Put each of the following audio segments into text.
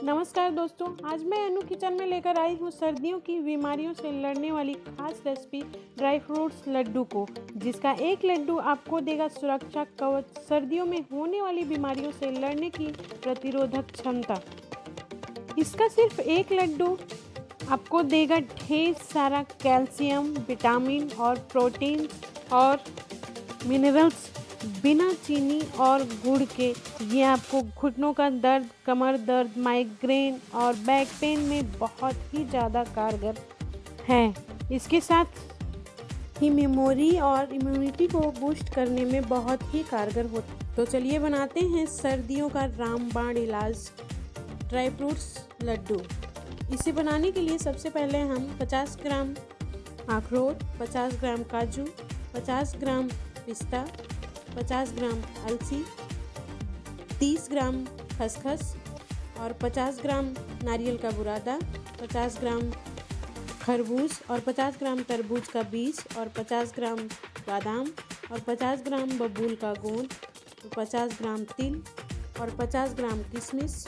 नमस्कार दोस्तों, आज मैं अनु किचन में लेकर आई हूँ सर्दियों की बीमारियों से लड़ने वाली खास रेसिपी ड्राई फ्रूट्स लड्डू को, जिसका एक लड्डू आपको देगा सुरक्षा कवच, सर्दियों में होने वाली बीमारियों से लड़ने की प्रतिरोधक क्षमता। इसका सिर्फ एक लड्डू आपको देगा ढेर सारा कैल्शियम, विटामिन और प्रोटीन और मिनरल्स बिना चीनी और गुड़ के। ये आपको घुटनों का दर्द, कमर दर्द, माइग्रेन और बैक पेन में बहुत ही ज़्यादा कारगर है। इसके साथ ही मेमोरी और इम्यूनिटी को बूस्ट करने में बहुत ही कारगर होता है। तो चलिए बनाते हैं सर्दियों का रामबाण इलाज ड्राई फ्रूट्स लड्डू। इसे बनाने के लिए सबसे पहले हम 50 ग्राम अखरोट, 50 ग्राम काजू, 50 ग्राम पिस्ता, 50 ग्राम अलसी, 30 ग्राम खसखस और 50 ग्राम नारियल का बुरादा, 50 ग्राम खरबूज और 50 ग्राम तरबूज का बीज और 50 ग्राम बादाम और 50 ग्राम बबूल का गोंद, 50 ग्राम तिल और 50 ग्राम किशमिश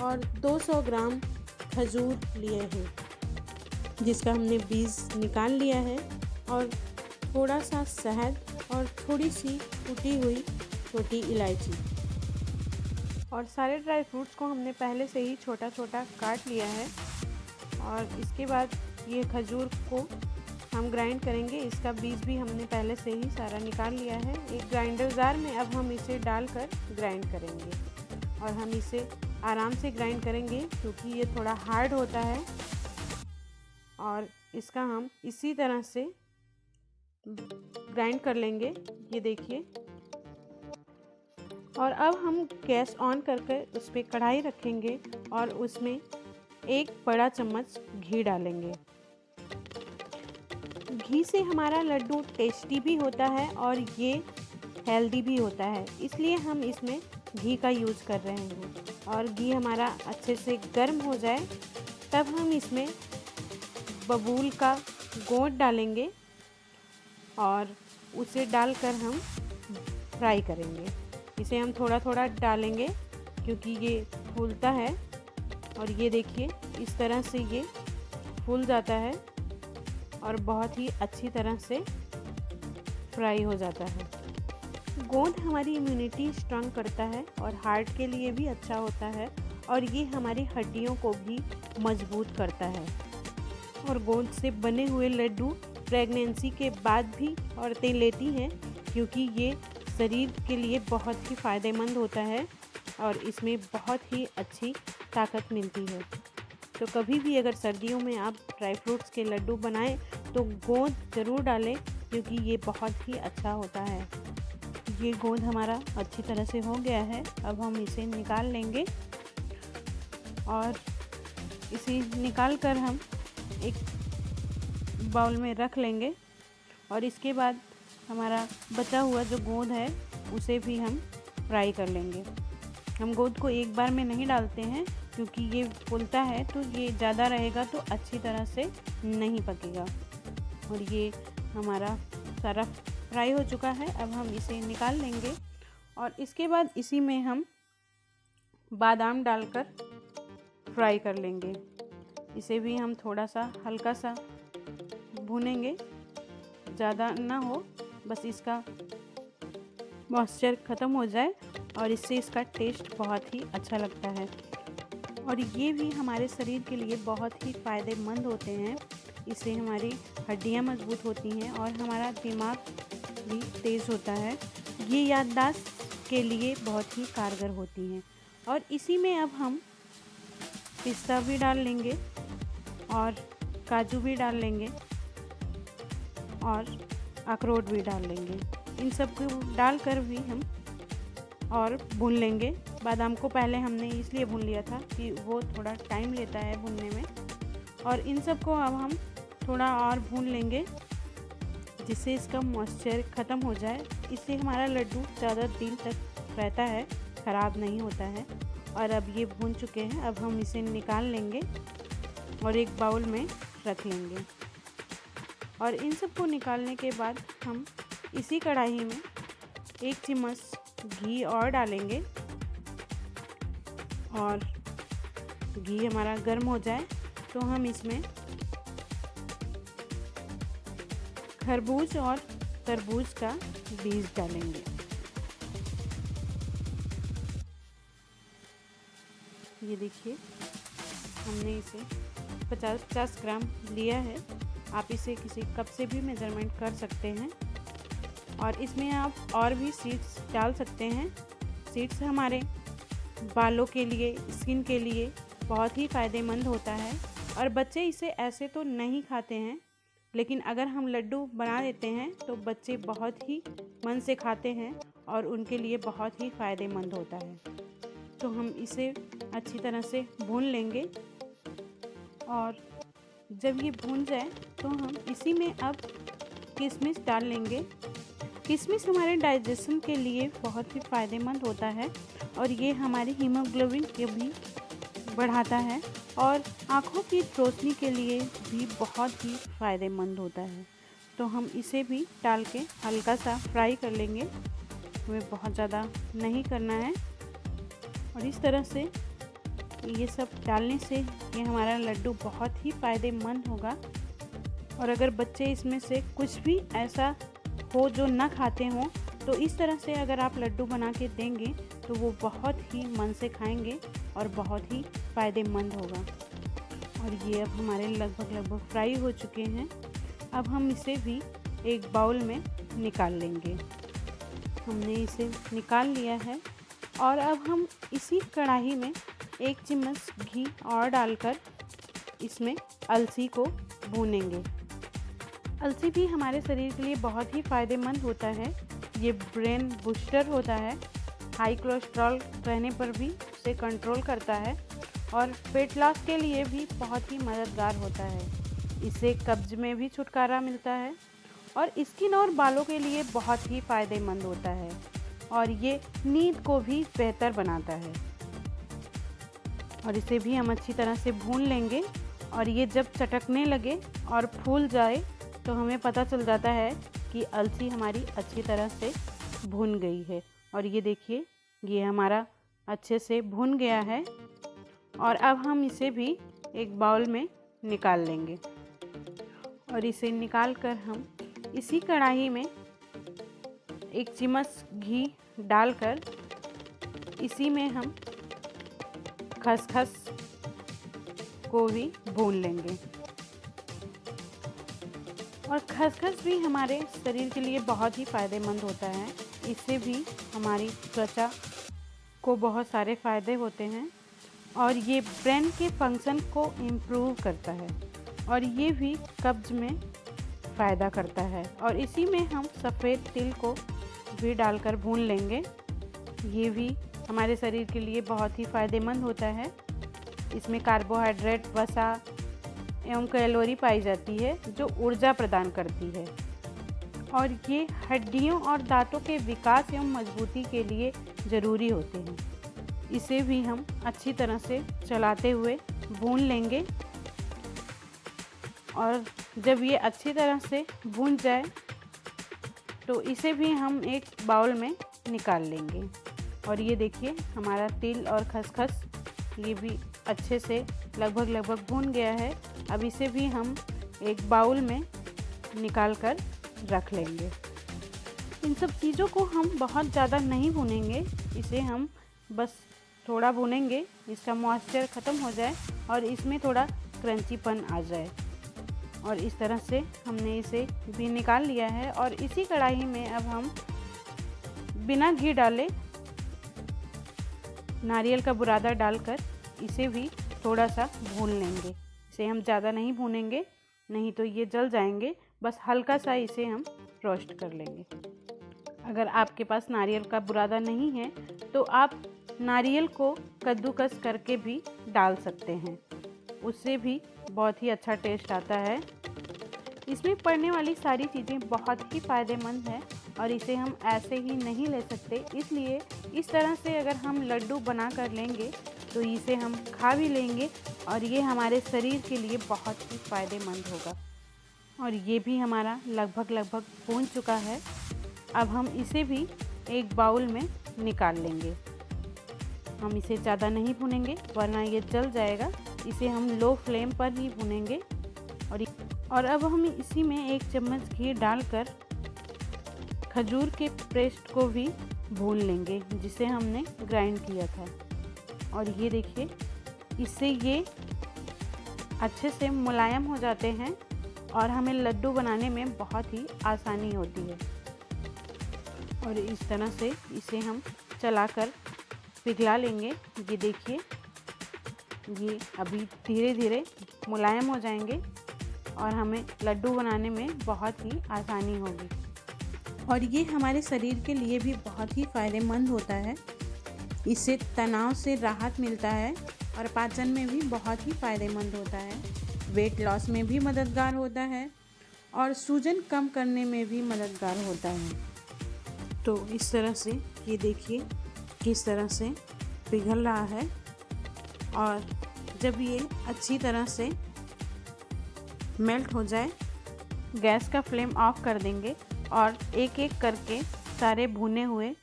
और 200 ग्राम खजूर लिए हैं, जिसका हमने बीज निकाल लिया है, और थोड़ा सा शहद और थोड़ी सी कुटी हुई छोटी इलायची। और सारे ड्राई फ्रूट्स को हमने पहले से ही छोटा छोटा काट लिया है। और इसके बाद ये खजूर को हम ग्राइंड करेंगे। इसका बीज भी हमने पहले से ही सारा निकाल लिया है। एक ग्राइंडर जार में अब हम इसे डालकर ग्राइंड करेंगे, और हम इसे आराम से ग्राइंड करेंगे क्योंकि ये थोड़ा हार्ड होता है। और इसका हम इसी तरह से ग्राइंड कर लेंगे, ये देखिए। और अब हम गैस ऑन करके उस पर कढ़ाई रखेंगे और उसमें एक बड़ा चम्मच घी डालेंगे। घी से हमारा लड्डू टेस्टी भी होता है और ये हेल्दी भी होता है, इसलिए हम इसमें घी का यूज़ कर रहे हैं। और घी हमारा अच्छे से गर्म हो जाए तब हम इसमें बबूल का गोंद डालेंगे और उसे डालकर हम फ्राई करेंगे। इसे हम थोड़ा थोड़ा डालेंगे क्योंकि ये फूलता है। और ये देखिए, इस तरह से ये फूल जाता है और बहुत ही अच्छी तरह से फ्राई हो जाता है। गोंद हमारी इम्यूनिटी स्ट्रांग करता है और हार्ट के लिए भी अच्छा होता है, और ये हमारी हड्डियों को भी मजबूत करता है। और गोंद से बने हुए लड्डू प्रेगनेंसी के बाद भी औरतें लेती हैं क्योंकि ये शरीर के लिए बहुत ही फ़ायदेमंद होता है और इसमें बहुत ही अच्छी ताकत मिलती है। तो कभी भी अगर सर्दियों में आप ड्राई फ्रूट्स के लड्डू बनाएं तो गोंद ज़रूर डालें क्योंकि ये बहुत ही अच्छा होता है। ये गोंद हमारा अच्छी तरह से हो गया है। अब हम इसे निकाल लेंगे और इसे निकाल कर हम एक बाउल में रख लेंगे। और इसके बाद हमारा बचा हुआ जो गोंद है उसे भी हम फ्राई कर लेंगे। हम गोंद को एक बार में नहीं डालते हैं क्योंकि ये फूलता है, तो ये ज़्यादा रहेगा तो अच्छी तरह से नहीं पकेगा। और ये हमारा सारा फ्राई हो चुका है। अब हम इसे निकाल लेंगे और इसके बाद इसी में हम बादाम डालकर फ्राई कर लेंगे। इसे भी हम थोड़ा सा हल्का सा भूनेंगे, ज़्यादा ना हो, बस इसका मॉइस्चर ख़त्म हो जाए और इससे इसका टेस्ट बहुत ही अच्छा लगता है। और ये भी हमारे शरीर के लिए बहुत ही फ़ायदेमंद होते हैं। इससे हमारी हड्डियां मजबूत होती हैं और हमारा दिमाग भी तेज़ होता है। ये याददाश्त के लिए बहुत ही कारगर होती हैं। और इसी में अब हम पिस्ता भी डाल लेंगे और काजू भी डाल लेंगे और अखरोट भी डाल लेंगे। इन सब को डालकर भी हम और भून लेंगे। बादाम को पहले हमने इसलिए भून लिया था कि वो थोड़ा टाइम लेता है भूनने में। और इन सब को अब हम थोड़ा और भून लेंगे जिससे इसका मॉइस्चर ख़त्म हो जाए। इससे हमारा लड्डू ज़्यादा दिन तक रहता है, ख़राब नहीं होता है। और अब ये भून चुके हैं, अब हम इसे निकाल लेंगे और एक बाउल में रख लेंगे। और इन सब को निकालने के बाद हम इसी कढ़ाई में 1 चम्मच घी और डालेंगे और घी हमारा गर्म हो जाए तो हम इसमें खरबूज और तरबूज का बीज डालेंगे। ये देखिए हमने इसे 50 ग्राम लिया है। आप इसे किसी कप से भी मेजरमेंट कर सकते हैं और इसमें आप और भी सीड्स डाल सकते हैं। सीड्स हमारे बालों के लिए, स्किन के लिए बहुत ही फ़ायदेमंद होता है और बच्चे इसे ऐसे तो नहीं खाते हैं, लेकिन अगर हम लड्डू बना देते हैं तो बच्चे बहुत ही मन से खाते हैं और उनके लिए बहुत ही फ़ायदेमंद होता है। तो हम इसे अच्छी तरह से भून लेंगे और जब ये भून जाए तो हम इसी में अब किशमिश डाल लेंगे। किशमिश हमारे डाइजेशन के लिए बहुत ही फ़ायदेमंद होता है और ये हमारी हीमोग्लोबिन को भी बढ़ाता है और आँखों की रोशनी के लिए भी बहुत ही फ़ायदेमंद होता है। तो हम इसे भी डाल के हल्का सा फ्राई कर लेंगे, हमें बहुत ज़्यादा नहीं करना है। और इस तरह से ये सब डालने से ये हमारा लड्डू बहुत ही फ़ायदेमंद होगा। और अगर बच्चे इसमें से कुछ भी ऐसा हो जो ना खाते हों तो इस तरह से अगर आप लड्डू बना के देंगे तो वो बहुत ही मन से खाएंगे और बहुत ही फ़ायदेमंद होगा। और ये अब हमारे लगभग फ्राई हो चुके हैं। अब हम इसे भी एक बाउल में निकाल लेंगे। हमने इसे निकाल लिया है और अब हम इसी कढ़ाई में 1 चम्मच घी और डालकर इसमें अलसी को भूनेंगे। अलसी भी हमारे शरीर के लिए बहुत ही फ़ायदेमंद होता है। ये ब्रेन बूस्टर होता है, हाई कोलेस्ट्रॉल रहने पर भी उसे कंट्रोल करता है और वेट लॉस के लिए भी बहुत ही मददगार होता है। इससे कब्ज में भी छुटकारा मिलता है और स्किन और बालों के लिए बहुत ही फ़ायदेमंद होता है और ये नींद को भी बेहतर बनाता है। और इसे भी हम अच्छी तरह से भून लेंगे और ये जब चटकने लगे और फूल जाए तो हमें पता चल जाता है कि अलसी हमारी अच्छी तरह से भून गई है। और ये देखिए ये हमारा अच्छे से भून गया है और अब हम इसे भी एक बाउल में निकाल लेंगे। और इसे निकाल कर हम इसी कढ़ाई में 1 चम्मच घी डालकर इसी में हम खसखस को भी भून लेंगे। और खसखस भी हमारे शरीर के लिए बहुत ही फ़ायदेमंद होता है। इससे भी हमारी त्वचा को बहुत सारे फ़ायदे होते हैं और ये ब्रेन के फंक्शन को इम्प्रूव करता है और ये भी कब्ज में फ़ायदा करता है। और इसी में हम सफ़ेद तिल को भी डालकर भून लेंगे। ये भी हमारे शरीर के लिए बहुत ही फ़ायदेमंद होता है। इसमें कार्बोहाइड्रेट, वसा एवं कैलोरी पाई जाती है जो ऊर्जा प्रदान करती है और ये हड्डियों और दांतों के विकास एवं मजबूती के लिए ज़रूरी होते हैं। इसे भी हम अच्छी तरह से चलाते हुए भून लेंगे और जब ये अच्छी तरह से भून जाए तो इसे भी हम एक बाउल में निकाल लेंगे। और ये देखिए हमारा तिल और खसखस ये भी अच्छे से लगभग भून गया है। अब इसे भी हम एक बाउल में निकाल कर रख लेंगे। इन सब चीज़ों को हम बहुत ज़्यादा नहीं भूनेंगे, इसे हम बस थोड़ा भूनेंगे, इसका मॉइस्चर ख़त्म हो जाए और इसमें थोड़ा क्रंचीपन आ जाए। और इस तरह से हमने इसे भी निकाल लिया है। और इसी कढ़ाई में अब हम बिना घी डाले नारियल का बुरादा डालकर इसे भी थोड़ा सा भून लेंगे। इसे हम ज़्यादा नहीं भूनेंगे, नहीं तो ये जल जाएंगे, बस हल्का सा इसे हम रोस्ट कर लेंगे। अगर आपके पास नारियल का बुरादा नहीं है तो आप नारियल को कद्दूकस करके भी डाल सकते हैं, उससे भी बहुत ही अच्छा टेस्ट आता है। इसमें पड़ने वाली सारी चीज़ें बहुत ही फ़ायदेमंद हैं और इसे हम ऐसे ही नहीं ले सकते, इसलिए इस तरह से अगर हम लड्डू बना कर लेंगे तो इसे हम खा भी लेंगे और ये हमारे शरीर के लिए बहुत ही फ़ायदेमंद होगा। और ये भी हमारा लगभग भून चुका है। अब हम इसे भी एक बाउल में निकाल लेंगे। हम इसे ज़्यादा नहीं भुनेंगे वरना ये जल जाएगा। इसे हम लो फ्लेम पर ही भुनेंगे। और अब हम इसी में 1 चम्मच घी डालकर खजूर के पेस्ट को भी भून लेंगे जिसे हमने ग्राइंड किया था। और ये देखिए, इससे ये अच्छे से मुलायम हो जाते हैं और हमें लड्डू बनाने में बहुत ही आसानी होती है। और इस तरह से इसे हम चलाकर पिघला लेंगे। ये देखिए, ये अभी धीरे धीरे मुलायम हो जाएंगे और हमें लड्डू बनाने में बहुत ही आसानी होगी। और ये हमारे शरीर के लिए भी बहुत ही फ़ायदेमंद होता है। इससे तनाव से राहत मिलता है और पाचन में भी बहुत ही फ़ायदेमंद होता है। वेट लॉस में भी मददगार होता है और सूजन कम करने में भी मददगार होता है। तो इस तरह से ये देखिए किस तरह से पिघल रहा है। और जब ये अच्छी तरह से मेल्ट हो जाए, गैस का फ्लेम ऑफ कर देंगे और एक एक करके सारे भुने हुए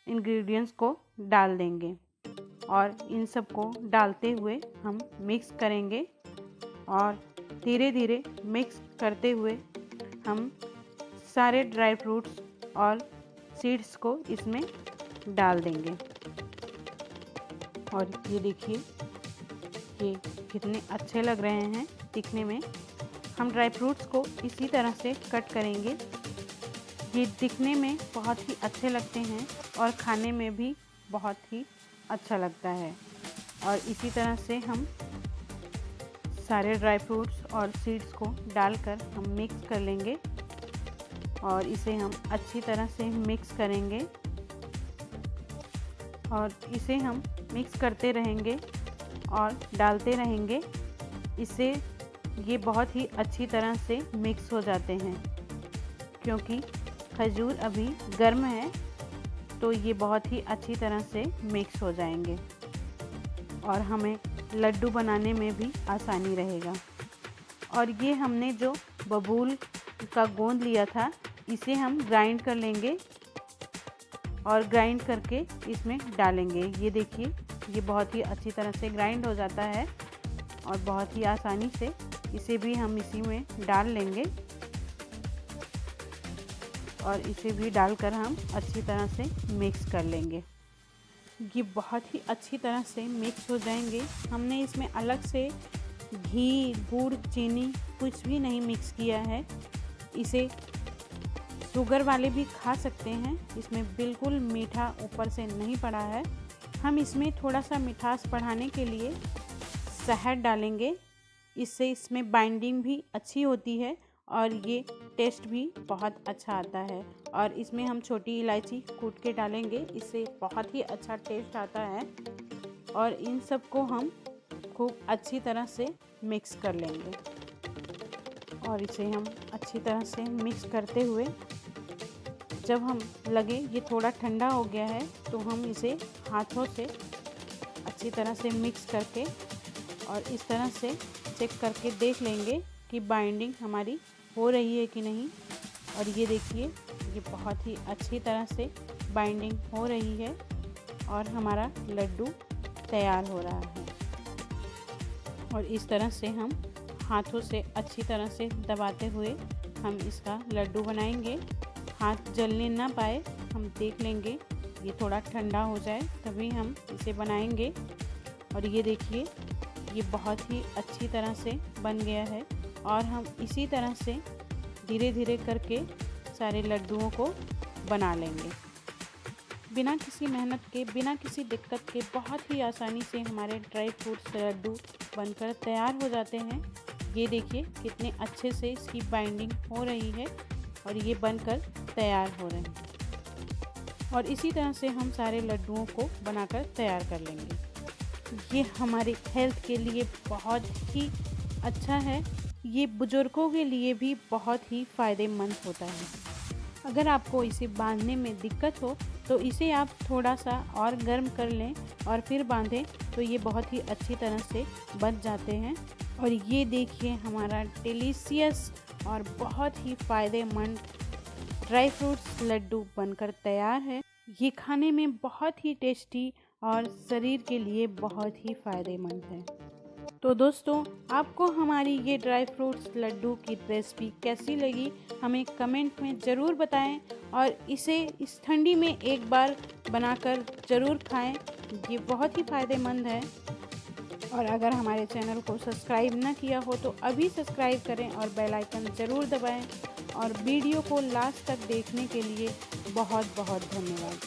इंग्रेडिएंट्स को डाल देंगे। और इन सब को डालते हुए हम मिक्स करेंगे और धीरे धीरे मिक्स करते हुए हम सारे ड्राई फ्रूट्स और सीड्स को इसमें डाल देंगे। और ये देखिए, ये कितने अच्छे लग रहे हैं दिखने में। हम ड्राई फ्रूट्स को इसी तरह से कट करेंगे। ये दिखने में बहुत ही अच्छे लगते हैं और खाने में भी बहुत ही अच्छा लगता है। और इसी तरह से हम सारे ड्राई फ्रूट्स और सीड्स को डालकर हम मिक्स कर लेंगे और इसे हम अच्छी तरह से मिक्स करेंगे। और इसे हम मिक्स करते रहेंगे और डालते रहेंगे। इससे ये बहुत ही अच्छी तरह से मिक्स हो जाते हैं। क्योंकि खजूर अभी गर्म है तो ये बहुत ही अच्छी तरह से मिक्स हो जाएंगे और हमें लड्डू बनाने में भी आसानी रहेगा। और ये हमने जो बबूल का गोंद लिया था, इसे हम ग्राइंड कर लेंगे और ग्राइंड करके इसमें डालेंगे। ये देखिए, ये बहुत ही अच्छी तरह से ग्राइंड हो जाता है और बहुत ही आसानी से इसे भी हम इसी में डाल लेंगे। और इसे भी डालकर हम अच्छी तरह से मिक्स कर लेंगे। ये बहुत ही अच्छी तरह से मिक्स हो जाएंगे। हमने इसमें अलग से घी, गुड़, चीनी कुछ भी नहीं मिक्स किया है। इसे शुगर वाले भी खा सकते हैं। इसमें बिल्कुल मीठा ऊपर से नहीं पड़ा है। हम इसमें थोड़ा सा मिठास बढ़ाने के लिए शहद डालेंगे। इससे इसमें बाइंडिंग भी अच्छी होती है और ये टेस्ट भी बहुत अच्छा आता है। और इसमें हम छोटी इलायची कूट के डालेंगे, इससे बहुत ही अच्छा टेस्ट आता है। और इन सब को हम खूब अच्छी तरह से मिक्स कर लेंगे। और इसे हम अच्छी तरह से मिक्स करते हुए जब हम लगे ये थोड़ा ठंडा हो गया है तो हम इसे हाथों से अच्छी तरह से मिक्स करके और इस तरह से चेक करके देख लेंगे कि बाइंडिंग हमारी हो रही है कि नहीं। और ये देखिए, ये बहुत ही अच्छी तरह से बाइंडिंग हो रही है और हमारा लड्डू तैयार हो रहा है। और इस तरह से हम हाथों से अच्छी तरह से दबाते हुए हम इसका लड्डू बनाएंगे। हाथ जलने ना पाए हम देख लेंगे, ये थोड़ा ठंडा हो जाए तभी हम इसे बनाएंगे। और ये देखिए, ये बहुत ही अच्छी तरह से बन गया है। और हम इसी तरह से धीरे धीरे करके सारे लड्डुओं को बना लेंगे। बिना किसी मेहनत के, बिना किसी दिक्कत के बहुत ही आसानी से हमारे ड्राई फ्रूट्स लड्डू बनकर तैयार हो जाते हैं। ये देखिए कितने अच्छे से इसकी बाइंडिंग हो रही है और ये बनकर तैयार हो रहे हैं। और इसी तरह से हम सारे लड्डुओं को बनाकर तैयार कर लेंगे। ये हमारे हेल्थ के लिए बहुत ही अच्छा है। ये बुजुर्गों के लिए भी बहुत ही फ़ायदेमंद होता है। अगर आपको इसे बांधने में दिक्कत हो तो इसे आप थोड़ा सा और गर्म कर लें और फिर बांधें तो ये बहुत ही अच्छी तरह से बन जाते हैं। और ये देखिए, हमारा डिलीशियस और बहुत ही फ़ायदेमंद ड्राई फ्रूट्स लड्डू बनकर तैयार है। ये खाने में बहुत ही टेस्टी और शरीर के लिए बहुत ही फ़ायदेमंद है। तो दोस्तों, आपको हमारी ये ड्राई फ्रूट्स लड्डू की रेसिपी कैसी लगी हमें कमेंट में ज़रूर बताएं और इसे इस ठंडी में एक बार बनाकर ज़रूर खाएं। ये बहुत ही फ़ायदेमंद है। और अगर हमारे चैनल को सब्सक्राइब न किया हो तो अभी सब्सक्राइब करें और बेल आइकन ज़रूर दबाएं। और वीडियो को लास्ट तक देखने के लिए बहुत बहुत धन्यवाद।